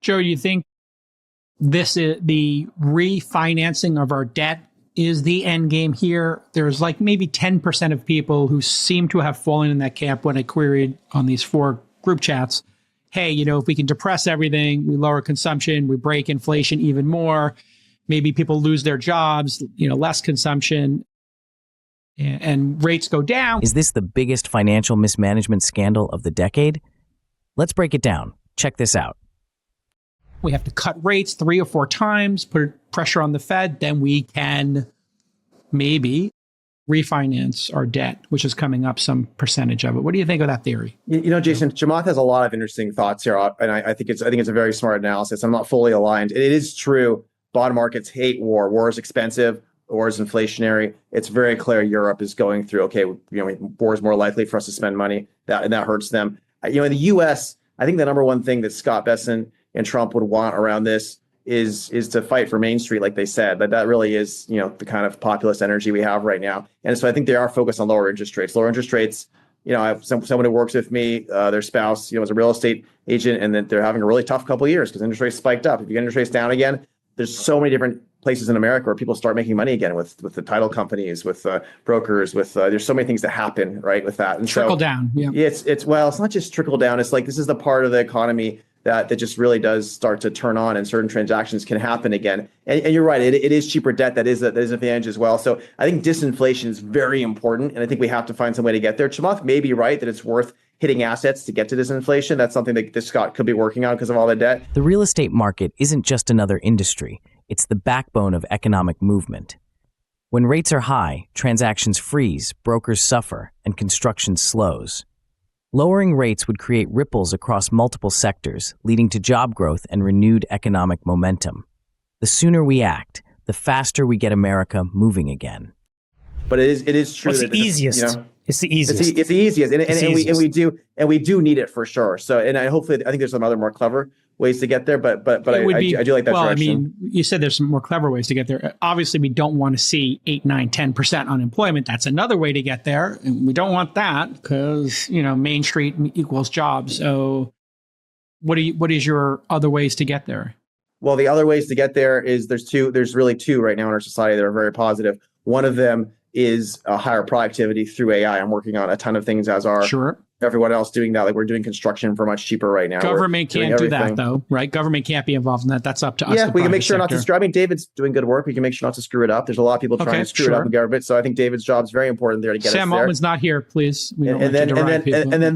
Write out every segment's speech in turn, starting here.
Joe, do you think this is the refinancing of our debt is the end game here? There's like maybe 10% of people who seem to have fallen in that camp when I queried on these 4 group chats. Hey, if we can depress everything, we lower consumption, we break inflation even more. Maybe people lose their jobs, less consumption, and rates go down. Is this the biggest financial mismanagement scandal of the decade? Let's break it down. Check this out. We have to cut rates 3 or 4 times, put pressure on the Fed, then we can maybe refinance our debt, which is coming up some percentage of it. What do you think of that theory? Jason, Chamath has a lot of interesting thoughts here, and I think it's a very smart analysis. I'm not fully aligned. It is true. Bond markets hate war. War is expensive. War is inflationary. It's very clear Europe is going through, war is more likely for us to spend money, and that hurts them. In the U.S., I think the number one thing that Scott Bessent and Trump would want around this is to fight for Main Street, like they said. But that really is, the kind of populist energy we have right now. And so I think they are focused on lower interest rates. Lower interest rates, I have someone who works with me, their spouse, is a real estate agent, and then they're having a really tough couple of years because interest rates spiked up. If you get interest rates down again, there's so many different places in America where people start making money again with the title companies, with brokers, there's so many things that happen, right, with that. And trickle down. Yeah. It's not just trickle down. It's like this is the part of the economy that just really does start to turn on, and certain transactions can happen again. And you're right, it is cheaper debt that is an advantage as well. So I think disinflation is very important, and I think we have to find some way to get there. Chamath may be right that it's worth hitting assets to get to disinflation. That's something that Scott could be working on because of all the debt. The real estate market isn't just another industry. It's the backbone of economic movement. When rates are high, transactions freeze, brokers suffer, and construction slows. Lowering rates would create ripples across multiple sectors, leading to job growth and renewed economic momentum. The sooner we act, the faster we get America moving again. But it is true. It's the easiest. It's the easiest. It's the easiest, and we do need it for sure. So, and I think there's some other more clever ways to get there, but I do like that direction. You said there's some more clever ways to get there. Obviously, we don't want to see 8, 9, 10% unemployment. That's another way to get there, and we don't want that because Main Street equals jobs. So, what is your other ways to get there? Well, the other ways to get there is there's really 2 right now in our society that are very positive. One of them is higher productivity through AI. I'm working on a ton of things, as are everyone else doing that. Like we're doing construction for much cheaper right now. Government can't do that though, right? Government can't be involved in that. That's up to us. Yeah, we can make sure not to screw. I mean, David's doing good work. We can make sure not to screw it up. There's a lot of people trying to screw it up in government. So I think David's job is very important there to get Sam us there. Altman's not here, please. And then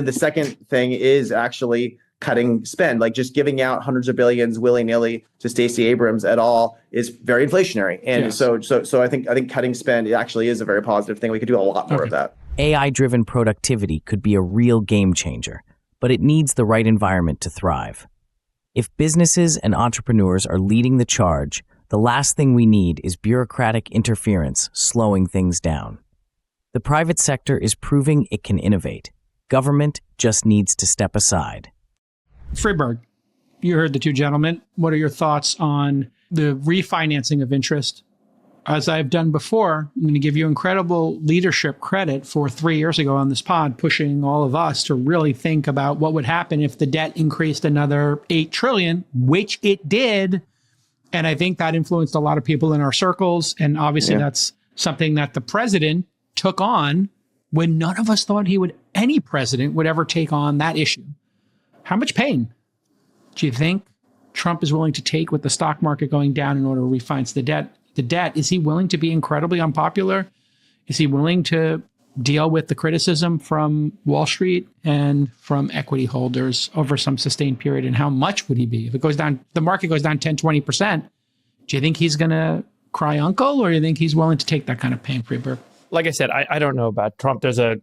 the second thing is actually cutting spend, like just giving out hundreds of billions willy-nilly to Stacey Abrams at all is very inflationary. And so I think cutting spend actually is a very positive thing. We could do a lot more of that. AI-driven productivity could be a real game changer, but it needs the right environment to thrive. If businesses and entrepreneurs are leading the charge, the last thing we need is bureaucratic interference slowing things down. The private sector is proving it can innovate. Government just needs to step aside. Friedberg, you heard the 2 gentlemen. What are your thoughts on the refinancing of interest? As I've done before, I'm going to give you incredible leadership credit for 3 years ago on this pod, pushing all of us to really think about what would happen if the debt increased another $8 trillion, which it did. And I think that influenced a lot of people in our circles. And obviously that's something that the president took on when none of us thought any president would ever take on that issue. How much pain do you think Trump is willing to take with the stock market going down in order to refinance the debt? Is he willing to be incredibly unpopular? Is he willing to deal with the criticism from Wall Street and from equity holders over some sustained period? And how much would he be? If it goes down, the market goes down 10, 20%, do you think he's going to cry uncle, or do you think he's willing to take that kind of pain, Friedberg? Like I said, I don't know about Trump. There's I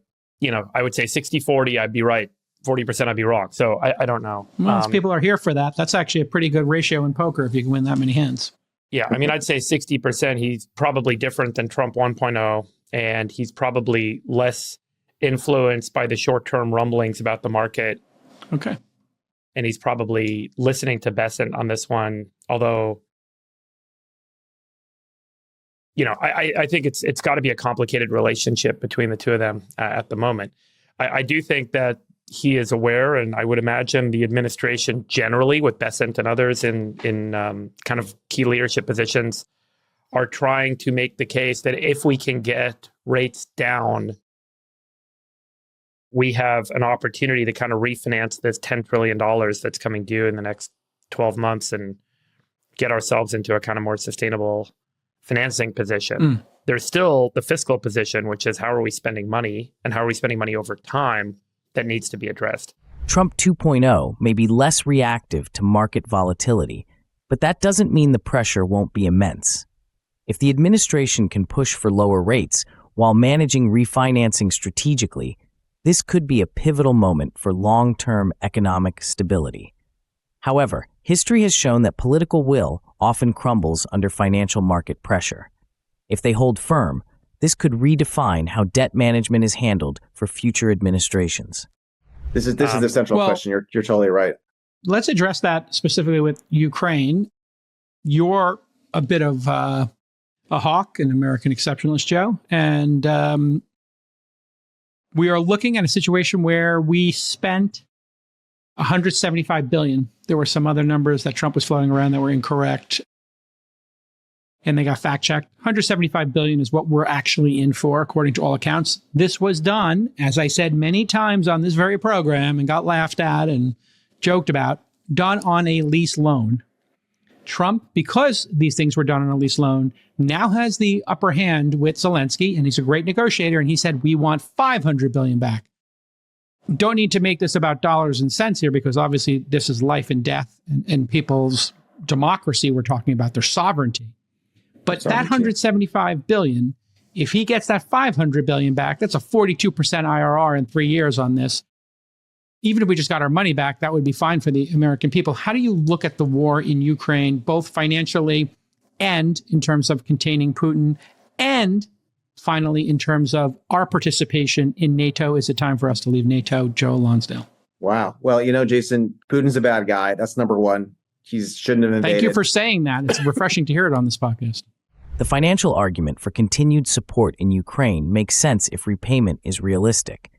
would say 60-40, I'd be right. 40% I'd be wrong. So I don't know. Most people are here for that. That's actually a pretty good ratio in poker if you can win that many hands. Yeah, I mean, I'd say 60%. He's probably different than Trump 1.0, and he's probably less influenced by the short-term rumblings about the market. Okay. And he's probably listening to Bessent on this one, although, I think it's got to be a complicated relationship between the 2 of them at the moment. I do think that he is aware, and I would imagine the administration generally, with Bessent and others in kind of key leadership positions, are trying to make the case that if we can get rates down, we have an opportunity to kind of refinance this $10 trillion that's coming due in the next 12 months and get ourselves into a kind of more sustainable financing position. There's still the fiscal position, which is how are we spending money and how are we spending money over time, that needs to be addressed. Trump 2.0 may be less reactive to market volatility, but that doesn't mean the pressure won't be immense. If the administration can push for lower rates while managing refinancing strategically, this could be a pivotal moment for long-term economic stability. However, history has shown that political will often crumbles under financial market pressure. If they hold firm, this could redefine how debt management is handled for future administrations. This is the central question. You're totally right. Let's address that specifically with Ukraine. You're a bit of a hawk, an American exceptionalist, Joe, and we are looking at a situation where we spent $175 billion. There were some other numbers that Trump was floating around that were incorrect, and they got fact-checked. $175 billion is what we're actually in for, according to all accounts. This was done, as I said many times on this very program and got laughed at and joked about, done on a lease loan. Trump, because these things were done on a lease loan, now has the upper hand with Zelensky, and he's a great negotiator, and he said, we want $500 billion back. Don't need to make this about dollars and cents here, because obviously this is life and death and people's democracy. We're talking about their sovereignty. But that $175 billion, if he gets that $500 billion back, that's a 42% IRR in 3 years on this. Even if we just got our money back, that would be fine for the American people. How do you look at the war in Ukraine, both financially and in terms of containing Putin, and finally in terms of our participation in NATO? Is it time for us to leave NATO? Joe Lonsdale. Wow. Well, Jason, Putin's a bad guy. That's number one. He shouldn't have invaded. Thank you for saying that. It's refreshing to hear it on this podcast. The financial argument for continued support in Ukraine makes sense if repayment is realistic.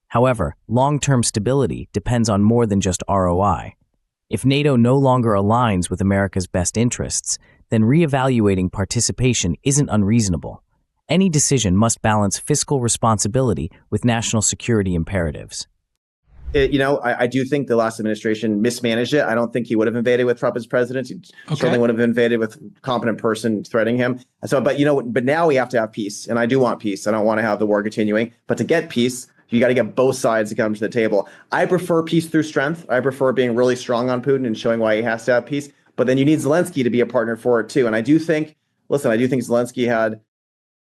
However, long-term stability depends on more than just ROI. If NATO no longer aligns with America's best interests, then reevaluating participation isn't unreasonable. Any decision must balance fiscal responsibility with national security imperatives. I do think the last administration mismanaged it. I don't think he would have invaded with Trump as president. He certainly would have invaded with a competent person threatening him. So, but now we have to have peace, and I do want peace. I don't want to have the war continuing. But to get peace, you got to get both sides to come to the table. I prefer peace through strength. I prefer being really strong on Putin and showing why he has to have peace. But then you need Zelensky to be a partner for it too. And I do think Zelensky had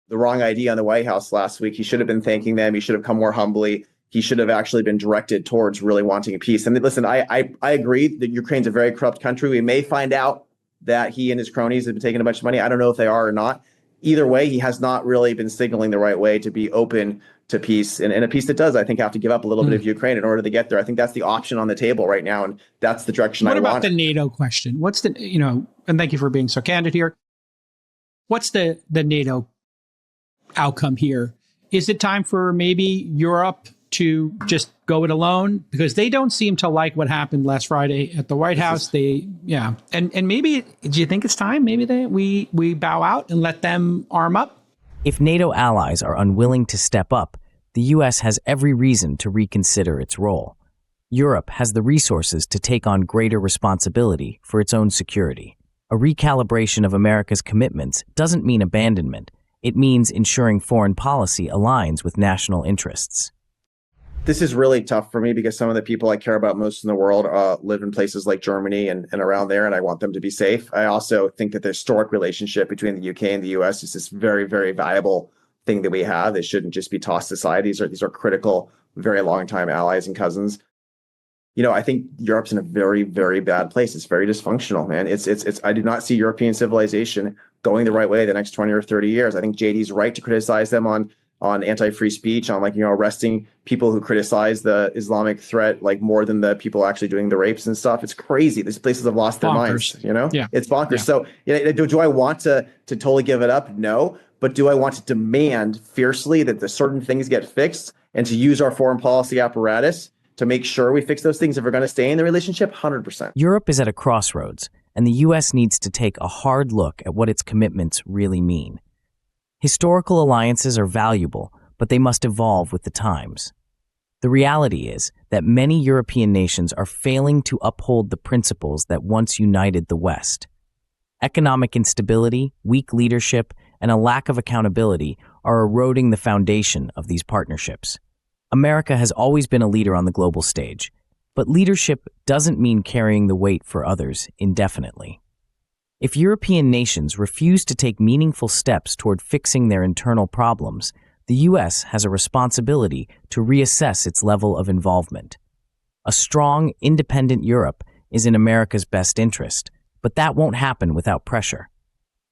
the wrong idea on the White House last week. He should have been thanking them. He should have come more humbly. He should have actually been directed towards really wanting peace. And listen, I agree that Ukraine's a very corrupt country. We may find out that he and his cronies have been taking a bunch of money. I don't know if they are or not. Either way, he has not really been signaling the right way to be open to peace, and a peace that does, I think, have to give up a little bit of Ukraine in order to get there. I think that's the option on the table right now, and that's the direction I want. What about the NATO question? What's the, and thank you for being so candid here. What's the NATO outcome here? Is it time for maybe Europe to just go it alone? Because they don't seem to like what happened last Friday at the White House. And maybe, do you think it's time? Maybe we bow out and let them arm up? If NATO allies are unwilling to step up, the U.S. has every reason to reconsider its role. Europe has the resources to take on greater responsibility for its own security. A recalibration of America's commitments doesn't mean abandonment. It means ensuring foreign policy aligns with national interests. This is really tough for me because some of the people I care about most in the world live in places like Germany and around there, and I want them to be safe. I also think that the historic relationship between the UK and the US is this very, very valuable thing that we have. It shouldn't just be tossed aside. These are critical, very long time allies and cousins. I think Europe's in a very, very bad place. It's very dysfunctional, man. It's I do not see European civilization going the right way the next 20 or 30 years. I think JD's right to criticize them on anti-free speech, on arresting people who criticize the Islamic threat, more than the people actually doing the rapes and stuff. It's crazy. These places have lost their minds, Yeah. It's bonkers. Yeah. So do I want to totally give it up? No. But do I want to demand fiercely that the certain things get fixed and to use our foreign policy apparatus to make sure we fix those things if we're going to stay in the relationship, 100%. Europe is at a crossroads, and the U.S. needs to take a hard look at what its commitments really mean. Historical alliances are valuable, but they must evolve with the times. The reality is that many European nations are failing to uphold the principles that once united the West. Economic instability, weak leadership, and a lack of accountability are eroding the foundation of these partnerships. America has always been a leader on the global stage, but leadership doesn't mean carrying the weight for others indefinitely. If European nations refuse to take meaningful steps toward fixing their internal problems, the U.S. has a responsibility to reassess its level of involvement. A strong, independent Europe is in America's best interest, but that won't happen without pressure.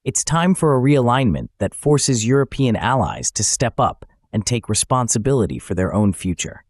It's time for a realignment that forces European allies to step up and take responsibility for their own future.